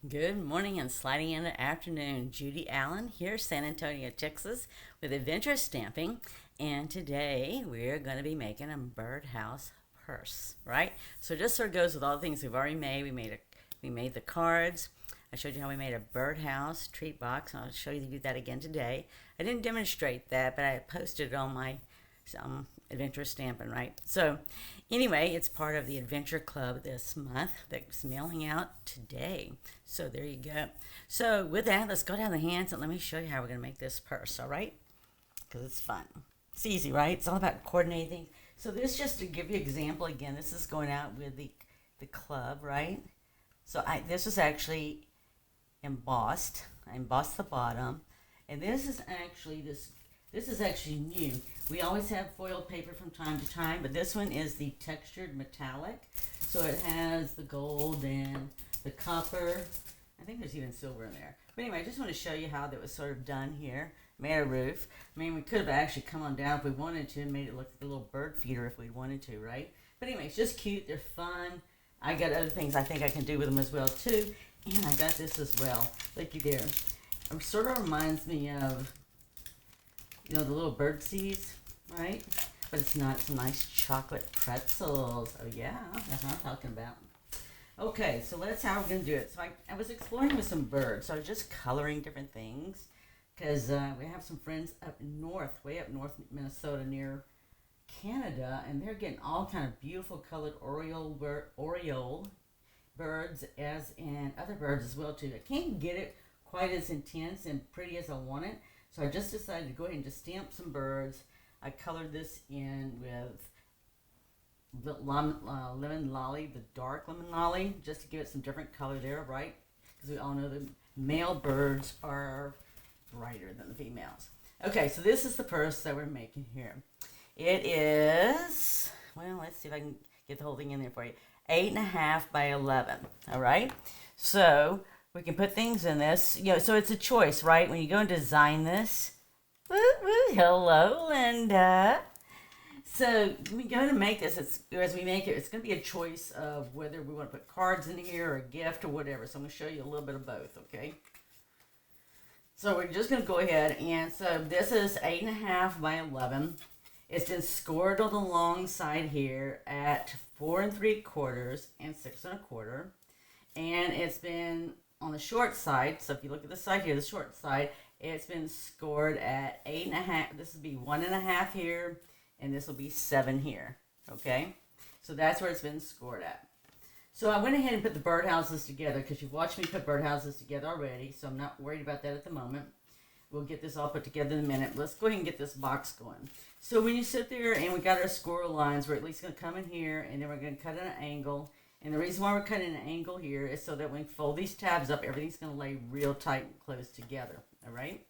Good morning and sliding into afternoon. Judy Allen here, San Antonio, Texas, with Adventure Stamping. And today we're going to be making a birdhouse purse, right? So it just sort of goes with all the things we've already made. We made the cards. I showed you how we made a birdhouse treat box, and I'll show you to do that again today. I didn't demonstrate that, but I posted it on my adventure stamping, right? So anyway, it's part of the adventure club this month that's mailing out today. So there you go. So with that, let's go down the hands and let me show you how we're going to make this purse, all right? Because it's fun. It's easy, right? It's all about coordinating. So this, just to give you an example again, this is going out with the club, right? So this was actually embossed. I embossed the bottom, and this is actually new. We always have foil paper from time to time, but this one is the textured metallic. So it has the gold and the copper. I think there's even silver in there. But anyway, I just want to show you how that was sort of done here. Made a roof. I mean, we could have actually come on down if we wanted to and made it look like a little bird feeder if we wanted to, right? But anyway, it's just cute. They're fun. I got other things I think I can do with them as well, too. And I got this as well. Looky there. It sort of reminds me of, the little bird seeds, right? But it's not. It's nice chocolate pretzels. Oh, yeah. That's what I'm talking about. Okay, so that's how we're going to do it. So I was exploring with some birds. So I was just coloring different things because we have some friends up north, way up north Minnesota near Canada, and they're getting all kind of beautiful colored Oriole birds and other birds as well too. I can't get it quite as intense and pretty as I want it, so I just decided to go ahead and just stamp some birds. I colored this in with the lemon lolly, the dark lemon lolly, just to give it some different color there, right? Because we all know the male birds are brighter than the females. Okay, so this is the purse that we're making here. It is, well, let's see if I can get the whole thing in there for you. 8.5 by 11. All right. So we can put things in this. So it's a choice, right? When you go and design this. Woo, woo, hello, Linda. So when we go to make this, as we make it, it's going to be a choice of whether we want to put cards in here or a gift or whatever. So I'm going to show you a little bit of both, okay? So we're just going to go ahead, and so this is 8.5 by 11. It's been scored on the long side here at 4 3/4 and 6 1/4, and it's been on the short side. So if you look at the side here, the short side, it's been scored at 8.5. This will be 1.5 here, and this will be 7 here. Okay, so that's where it's been scored at. So I went ahead and put the birdhouses together because you've watched me put birdhouses together already, so I'm not worried about that at the moment. We'll get this all put together in a minute. Let's go ahead and get this box going. So when you sit there and we got our squirrel lines, we're at least going to come in here and then we're going to cut at an angle. And the reason why we're cutting an angle here is so that when we fold these tabs up, everything's going to lay real tight and close together. All right?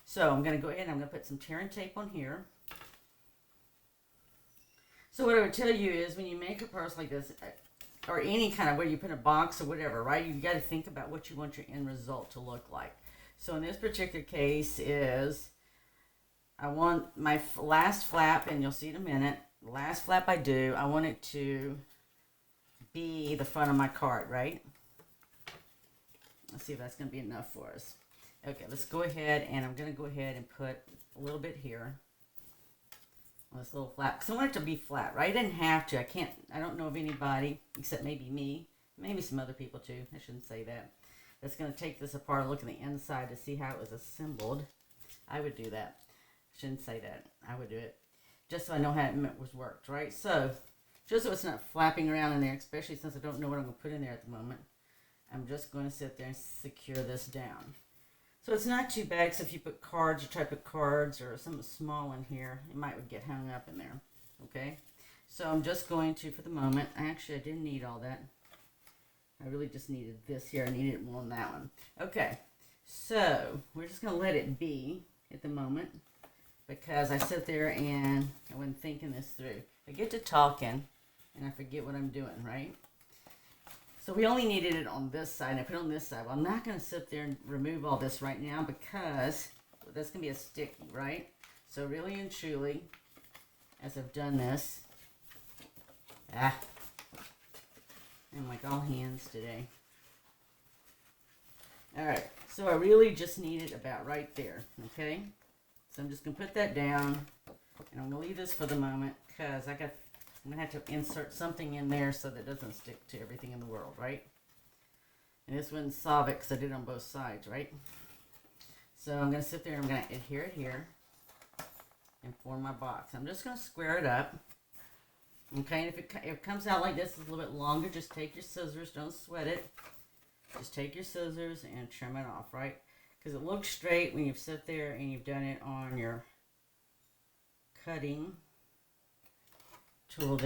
So I'm going to go ahead and I'm going to put some tear and tape on here. So what I would tell you is when you make a purse like this, or any kind of where you put a box or whatever, right? You got to think about what you want your end result to look like. So in this particular case is, I want my last flap, and you'll see in a minute, the last flap I do, I want it to be the front of my card, right? Let's see if that's going to be enough for us. Okay, let's go ahead, and I'm going to go ahead and put a little bit here on this little flap, because I want it to be flat, right? I didn't have to. I don't know of anybody, except maybe me, maybe some other people too. I shouldn't say that. That's going to take this apart and look at the inside to see how it was assembled. I would do that. Shouldn't say that. I would do it just so I know how it was worked, right? So just so it's not flapping around in there, especially since I don't know what I'm going to put in there at the moment, I'm just going to sit there and secure this down. So it's not too bad, because if you put cards, you try to put cards or something small in here, it might get hung up in there, okay? So I'm just going to, for the moment, actually I didn't need all that. I really just needed this here. I needed more on that one. Okay, so we're just going to let it be at the moment, because I sit there and I wasn't thinking this through. I get to talking and I forget what I'm doing, right? So we only needed it on this side, and I put it on this side. Well, I'm not going to sit there and remove all this right now because that's going to be a sticky, right? So really and truly, as I've done this, I'm like all hands today. All right, so I really just need it about right there, okay? So I'm just gonna put that down, and I'm gonna leave this for the moment because I'm gonna have to insert something in there so that it doesn't stick to everything in the world, right? And this wouldn't solve it because I did it on both sides, right? So I'm gonna sit there and I'm gonna adhere it here and form my box. I'm just gonna square it up. Okay, and if it comes out like this, it's a little bit longer, just take your scissors, don't sweat it. Just take your scissors and trim it off, right? Because it looks straight when you've sit there and you've done it on your cutting tool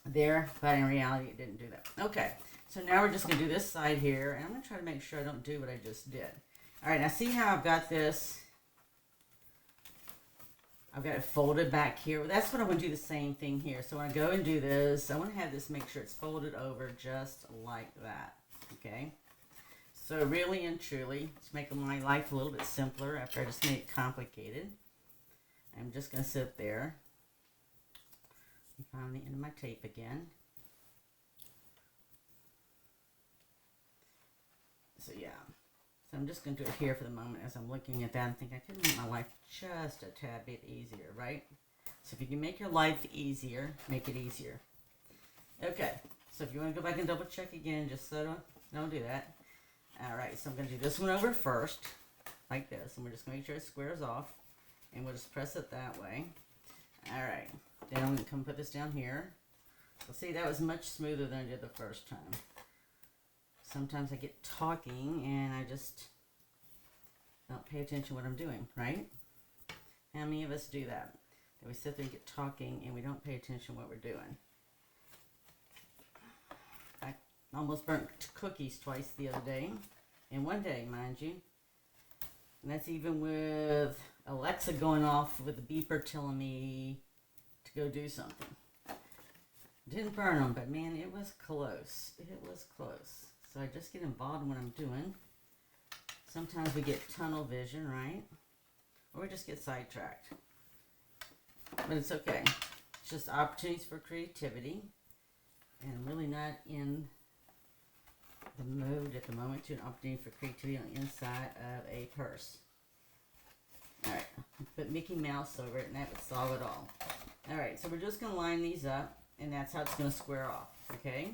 there, but in reality it didn't do that. Okay, so now we're just going to do this side here, and I'm going to try to make sure I don't do what I just did. All right, now see how I've got this? I've got it folded back here. Well, that's what I want to do the same thing here. So when I go and do this, I want to have this, make sure it's folded over just like that, okay? So really and truly, to make my life a little bit simpler after I just made it complicated, I'm just going to sit there and find the end of my tape again. So yeah, so I'm just going to do it here for the moment as I'm looking at that and think I could make my life just a tad bit easier, right? So if you can make your life easier, make it easier. Okay, so if you want to go back and double check again, just so don't do that. All right, so I'm going to do this one over first, like this, and we're just going to make sure it squares off, and we'll just press it that way. All right, then I'm going to come put this down here. So see, that was much smoother than I did the first time. Sometimes I get talking, and I just don't pay attention to what I'm doing, right? How many of us do that? That we sit there and get talking, and we don't pay attention to what we're doing. Almost burnt cookies twice the other day. In one day, mind you. And that's even with Alexa going off with the beeper telling me to go do something. Didn't burn them, but man, it was close. It was close. So I just get involved in what I'm doing. Sometimes we get tunnel vision, right? Or we just get sidetracked. But it's okay. It's just opportunities for creativity. And I'm really not in the mode at the moment to an opportunity for creativity on the inside of a purse. Alright, put Mickey Mouse over it and that would solve it all. Alright, so we're just going to line these up and that's how it's going to square off, okay?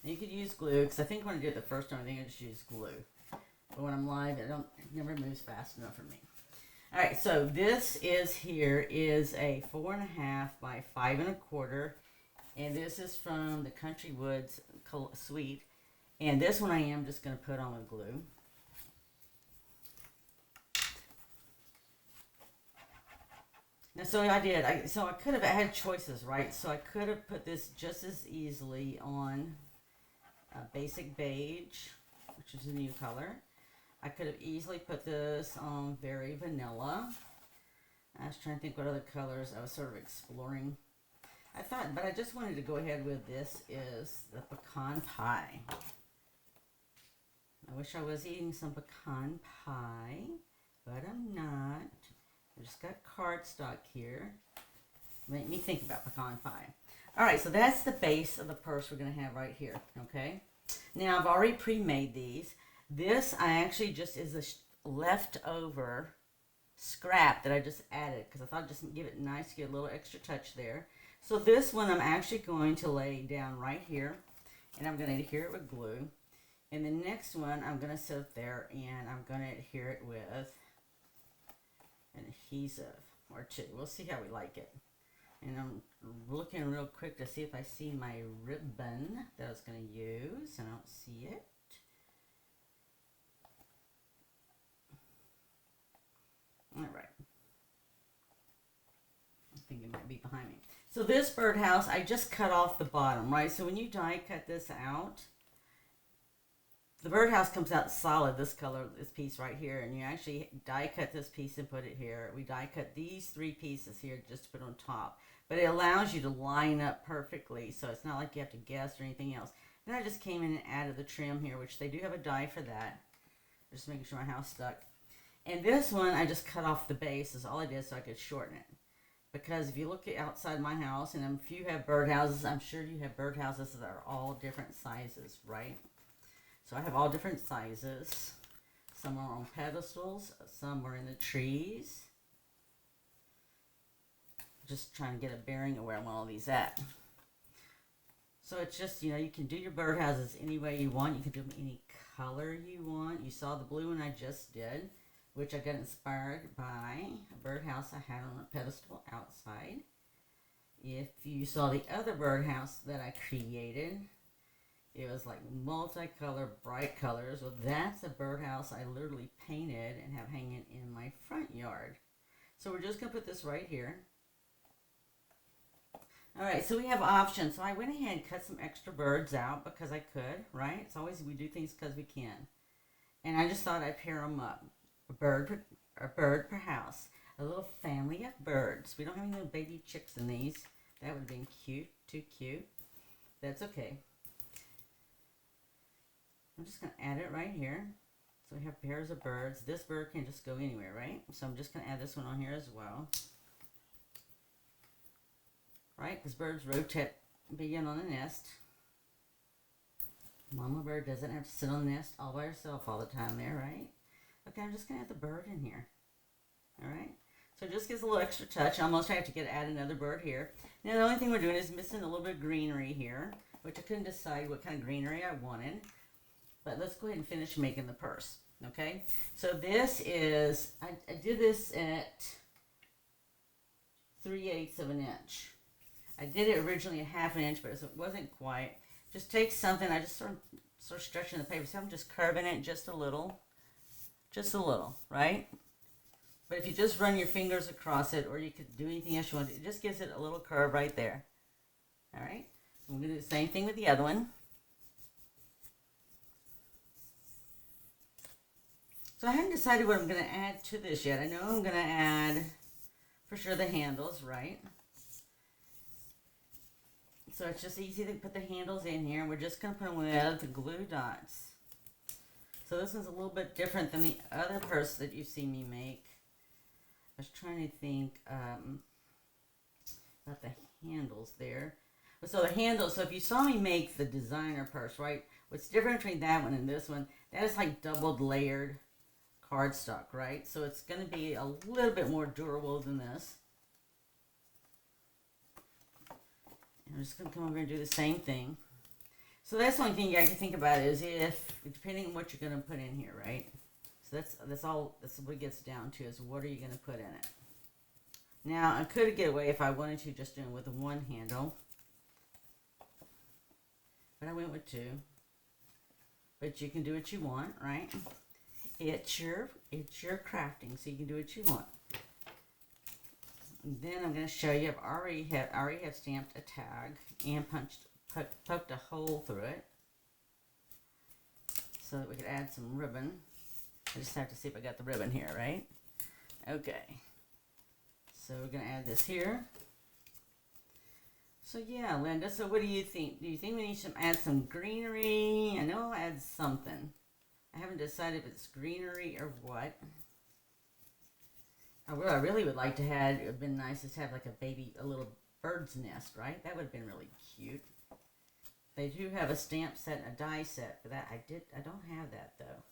And you could use glue, because I think when I did it the first time, I think I just used glue. But when I'm live, it never moves fast enough for me. Alright, so this is a 4.5 by 5 1/4, and this is from the Country Woods Suite. And this one I am just going to put on with glue. Now, so I did. So I could have had choices, right? So I could have put this just as easily on a basic beige, which is a new color. I could have easily put this on very vanilla. I was trying to think what other colors I was sort of exploring. I thought, but I just wanted to go ahead with this is the pecan pie. I wish I was eating some pecan pie, but I'm not. I just got cardstock here. Make me think about pecan pie. Alright, so that's the base of the purse we're going to have right here, okay? Now, I've already pre-made these. This, I actually just is a leftover scrap that I just added, because I thought I'd just give it nice, get a little extra touch there. So this one I'm actually going to lay down right here, and I'm going to adhere it with glue. And the next one I'm going to sit there and I'm going to adhere it with an adhesive or two. We'll see how we like it. And I'm looking real quick to see if I see my ribbon that I was going to use. I don't see it. All right. I think it might be behind me. So this birdhouse, I just cut off the bottom, right? So when you die cut this out, the birdhouse comes out solid, this color, this piece right here, and you actually die cut this piece and put it here. We die cut these 3 pieces here just to put on top. But it allows you to line up perfectly, so it's not like you have to guess or anything else. Then I just came in and added the trim here, which they do have a die for that. Just making sure my house stuck. And this one, I just cut off the base, is all I did so I could shorten it. Because if you look at outside my house, and if you have birdhouses, I'm sure you have birdhouses that are all different sizes, right? So I have all different sizes. Some are on pedestals, some are in the trees. Just trying to get a bearing of where I want all these at. So it's just, you know, you can do your birdhouses any way you want. You can do them any color you want. You saw the blue one I just did, which I got inspired by a birdhouse I had on a pedestal outside. If you saw the other birdhouse that I created, it was like multicolor, bright colors. Well, that's a birdhouse I literally painted and have hanging in my front yard. So we're just going to put this right here. All right, so we have options. So I went ahead and cut some extra birds out because I could, right? It's always, we do things because we can. And I just thought I'd pair them up. A bird per house. A little family of birds. We don't have any little baby chicks in these. That would have been cute, too cute. That's okay. I'm just going to add it right here. So we have pairs of birds. This bird can just go anywhere, right? So I'm just going to add this one on here as well. Right, because birds rotate being on a nest. Mama bird doesn't have to sit on the nest all by herself all the time there, right? Okay, I'm just going to add the bird in here. All right, so it just gives a little extra touch. I almost have to add another bird here. Now the only thing we're doing is missing a little bit of greenery here, which I couldn't decide what kind of greenery I wanted. But let's go ahead and finish making the purse, okay? So this is, I did this at 3/8 of an inch. I did it originally a half an inch, but it wasn't quite. Just take something, I just sort of stretching the paper. So I'm just curving it just a little, right? But if you just run your fingers across it, or you could do anything else you want, it just gives it a little curve right there. All right, I'm gonna do the same thing with the other one. So I haven't decided what I'm gonna add to this yet. I know I'm gonna add, for sure, the handles, right? So it's just easy to put the handles in here. We're just going to put them with the glue dots. So this one's a little bit different than the other purse that you've seen me make. I was trying to think about the handles there. So the handles, so if you saw me make the designer purse, right? What's different between that one and this one, that is like doubled layered cardstock, right? So it's going to be a little bit more durable than this. I'm just going to come over and do the same thing. So that's the only thing you have to think about is if, depending on what you're going to put in here, right? So that's all, that's what it gets down to is what are you going to put in it. Now, I could get away if I wanted to just do it with one handle. But I went with two. But you can do what you want, right? It's your crafting, so you can do what you want. Then I'm going to show you, I already have stamped a tag and poked a hole through it so that we could add some ribbon. I just have to see if I got the ribbon here, right? Okay. So we're going to add this here. So yeah, Linda, so what do you think? Do you think we need to add some greenery? I know I'll add something. I haven't decided if it's greenery or what. What I really would like to have, it would have been nice to have like a little bird's nest, right? That would have been really cute. They do have a stamp set and a die set for that. I don't have that though,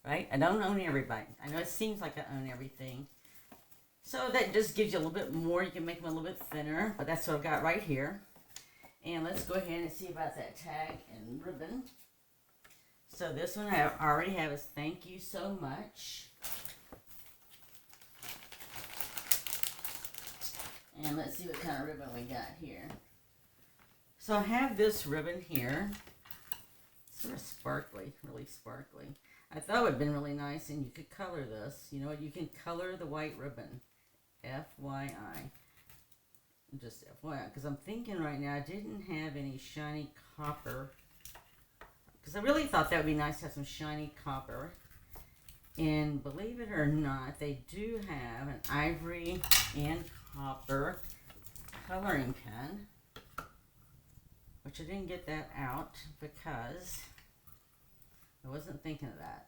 right? I don't own everybody. I know it seems like I own everything. So that just gives you a little bit more. You can make them a little bit thinner, but that's what I've got right here. And let's go ahead and see about that tag and ribbon. So this one I already have is thank you so much. And let's see what kind of ribbon we got here. So I have this ribbon here. Sort of sparkly, really sparkly. I thought it would have been really nice and you could color this. You know what, you can color the white ribbon. FYI. Just FYI, because I'm thinking right now I didn't have any shiny copper. Because I really thought that would be nice to have some shiny copper. And believe it or not, they do have an ivory and copper coloring pen, which I didn't get that out because I wasn't thinking of that.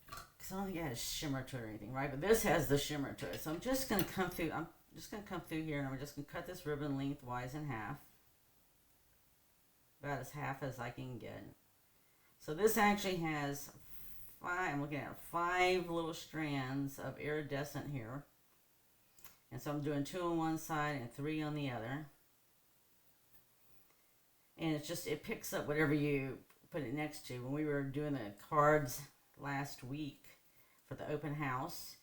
Because I don't think it has shimmer to it or anything, right? But this has the shimmer to it. So I'm just going to come through. I'm just going to come through here and I'm just going to cut this ribbon lengthwise in half. About as half as I can get. So this actually has five, I'm looking at 5 little strands of iridescent here. And so I'm doing 2 on one side and 3 on the other. And it's just, it picks up whatever you put it next to. When we were doing the cards last week for the open house,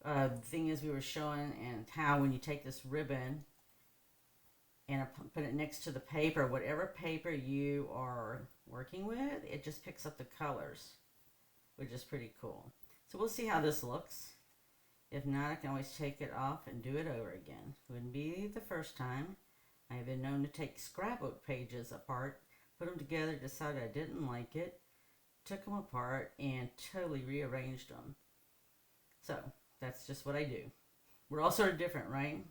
the thing is we were showing and how when you take this ribbon and put it next to the paper, whatever paper you are working with, it just picks up the colors, which is pretty cool. So we'll see how this looks. If not, I can always take it off and do it over again. Wouldn't be the first time. I have been known to take scrapbook pages apart, put them together, decided I didn't like it, took them apart, and totally rearranged them. So that's just what I do. We're all sort of different, right?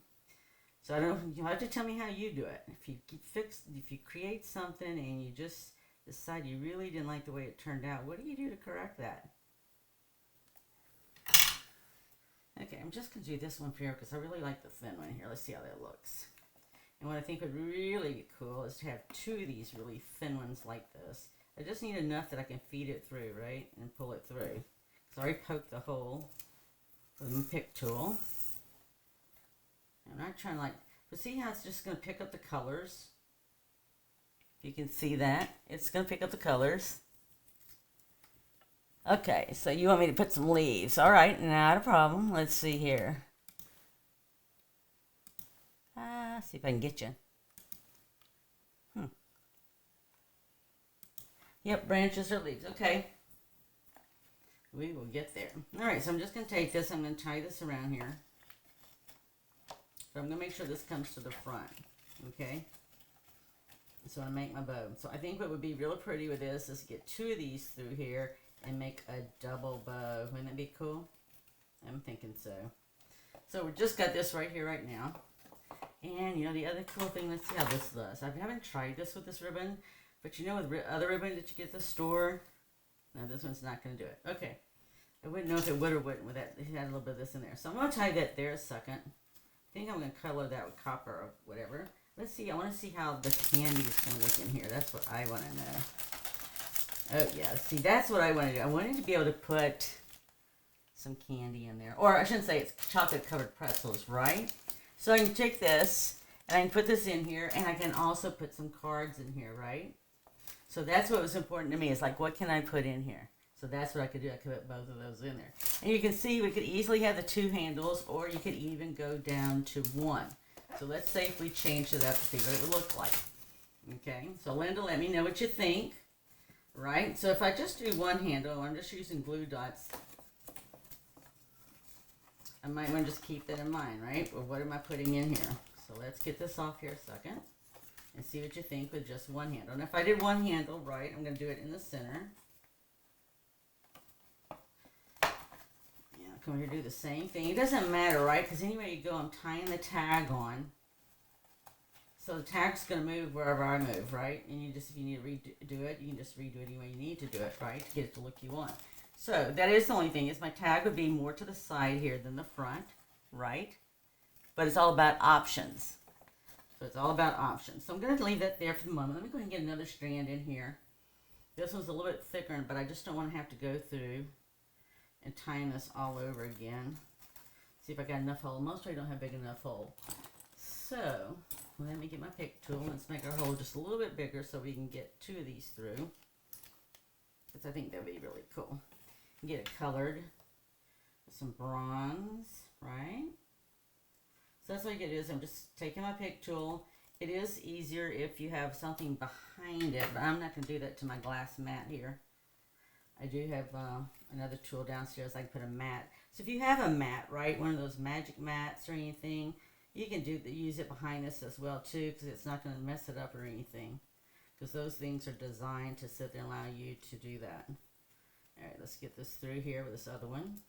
So I don't know, you'll have to tell me how you do it. If you create something and you just decide you really didn't like the way it turned out, what do you do to correct that? Okay, I'm just going to do this one for here because I really like the thin one here. Let's see how that looks. And what I think would really be cool is to have 2 of these really thin ones like this. I just need enough that I can feed it through, right? And pull it through. So I already poked the hole with my pick tool. I'm not trying to but see how it's just going to pick up the colors? If you can see that, it's going to pick up the colors. Okay, so you want me to put some leaves. All right, not a problem. Let's see here. See if I can get you. Yep, branches or leaves. Okay. We will get there. All right, so I'm just going to take this. I'm going to tie this around here. So I'm going to make sure this comes to the front. Okay. So I make my bow. So I think what would be really pretty with this is to get 2 of these through here and make a double bow. Wouldn't that be cool? I'm thinking so. So we just got this right here right now. And, you know, the other cool thing, let's see how this does. I haven't tried this with this ribbon, but you know with other ribbon that you get at the store, no, this one's not going to do it. Okay. I wouldn't know if it would or wouldn't with that. It had a little bit of this in there. So I'm going to tie that there a second. I think I'm going to color that with copper or whatever. Let's see. I want to see how the candy is going to look in here. That's what I want to know. Oh, yeah. See, that's what I want to do. I wanted to be able to put some candy in there. Or I shouldn't say it's chocolate-covered pretzels, right? So I can take this, and I can put this in here, and I can also put some cards in here, right? So that's what was important to me, is like, what can I put in here? So that's what I could do. I could put both of those in there. And you can see we could easily have the 2 handles, or you could even go down to 1. So let's say if we change it up to see what it would look like. Okay, so Linda, let me know what you think. Right, so if I just do 1 handle, I'm just using glue dots. I might want to just keep that in mind, right? Or what am I putting in here? So let's get this off here a second and see what you think with just 1 handle. And if I did 1 handle, right, I'm going to do it in the center. Yeah, come here, do the same thing. It doesn't matter, right? Because anywhere you go, I'm tying the tag on. So the tag's going to move wherever I move, right? And you just, if you need to redo it, you can just redo it any way you need to do it, right? To get it to look you want. So that is the only thing, is my tag would be more to the side here than the front, right? But it's all about options. So it's all about options. So I'm going to leave that there for the moment. Let me go ahead and get another strand in here. This one's a little bit thicker, but I just don't want to have to go through and tying this all over again. See if I got enough hole. Most I don't have big enough hole. So let me get my pick tool. Let's make our hole just a little bit bigger so we can get 2 of these through. Because I think that would be really cool. Get it colored with some bronze, right? So that's what you get is I'm just taking my pick tool. It is easier if you have something behind it, but I'm not going to do that to my glass mat here. I do have another tool downstairs. I can put a mat. So if you have a mat, right, one of those magic mats or anything, you can use it behind this as well too, because it's not going to mess it up or anything. Because those things are designed to sit there and allow you to do that. All right, let's get this through here with this other one.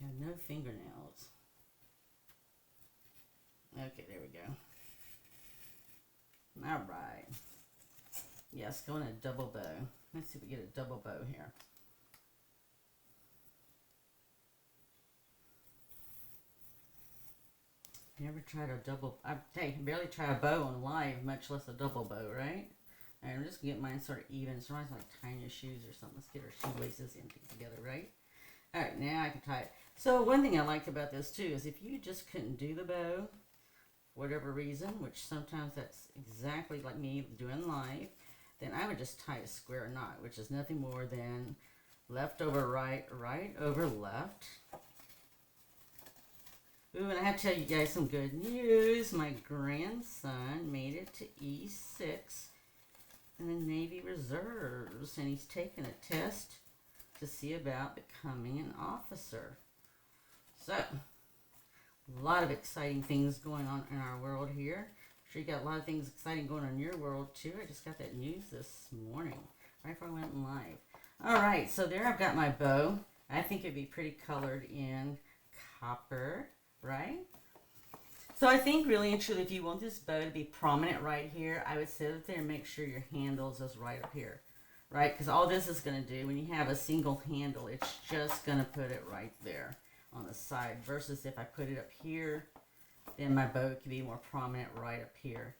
Got no fingernails. Okay, there we go. All right. Yes, go in a double bow. Let's see if we get a double bow here. Never tried a double, I barely try a bow on live, much less a double bow, right? Alright, I'm just gonna get mine sort of even. It reminds me like tying your shoes or something. Let's get our shoelaces in together, right? Alright, now I can tie it. So one thing I liked about this too is if you just couldn't do the bow, for whatever reason, which sometimes that's exactly like me doing live, then I would just tie a square knot, which is nothing more than left over right, right over left. Ooh, and I have to tell you guys some good news. My grandson made it to E6 in the Navy Reserves, and he's taking a test to see about becoming an officer. So, a lot of exciting things going on in our world here. I'm sure you got a lot of things exciting going on in your world too. I just got that news this morning, right before I went live. Alright, so there I've got my bow. I think it'd be pretty colored in copper, right? So I think really and truly if you want this bow to be prominent right here, I would sit up there and make sure your handles is right up here, right? Because all this is going to do when you have a single handle, it's just going to put it right there on the side versus if I put it up here, then my bow can be more prominent right up here.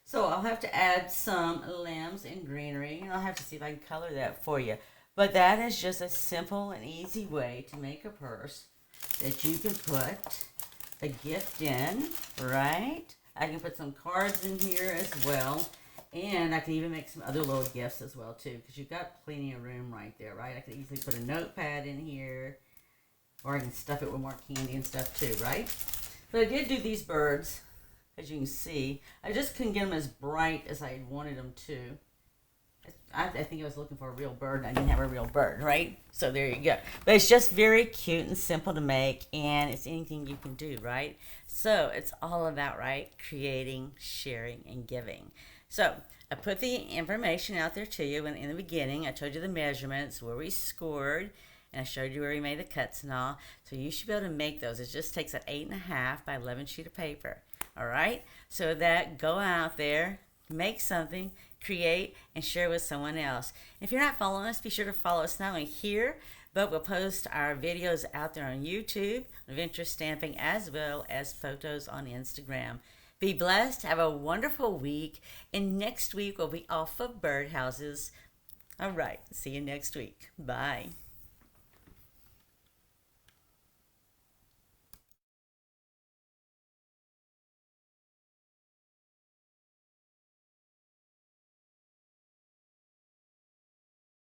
So I'll have to add some lambs and greenery, and I'll have to see if I can color that for you. But that is just a simple and easy way to make a purse that you can put a gift in, right? I can put some cards in here as well. And I can even make some other little gifts as well too, because you've got plenty of room right there, right? I could easily put a notepad in here, or I can stuff it with more candy and stuff too, right? But I did do these birds, as you can see. I just couldn't get them as bright as I wanted them to. I think I was looking for a real bird, and I didn't have a real bird, right? So there you go. But it's just very cute and simple to make, and it's anything you can do, right? So it's all about, right, creating, sharing, and giving. So I put the information out there to you in the beginning. I told you the measurements, where we scored, and I showed you where we made the cuts and all. So you should be able to make those. It just takes an 8.5 by 11 sheet of paper. All right? So that go out there, make something, create, and share with someone else. If you're not following us, be sure to follow us not only here, but we'll post our videos out there on YouTube, Adventure Stamping, as well as photos on Instagram. Be blessed. Have a wonderful week. And next week we'll be off of birdhouses. All right. See you next week. Bye.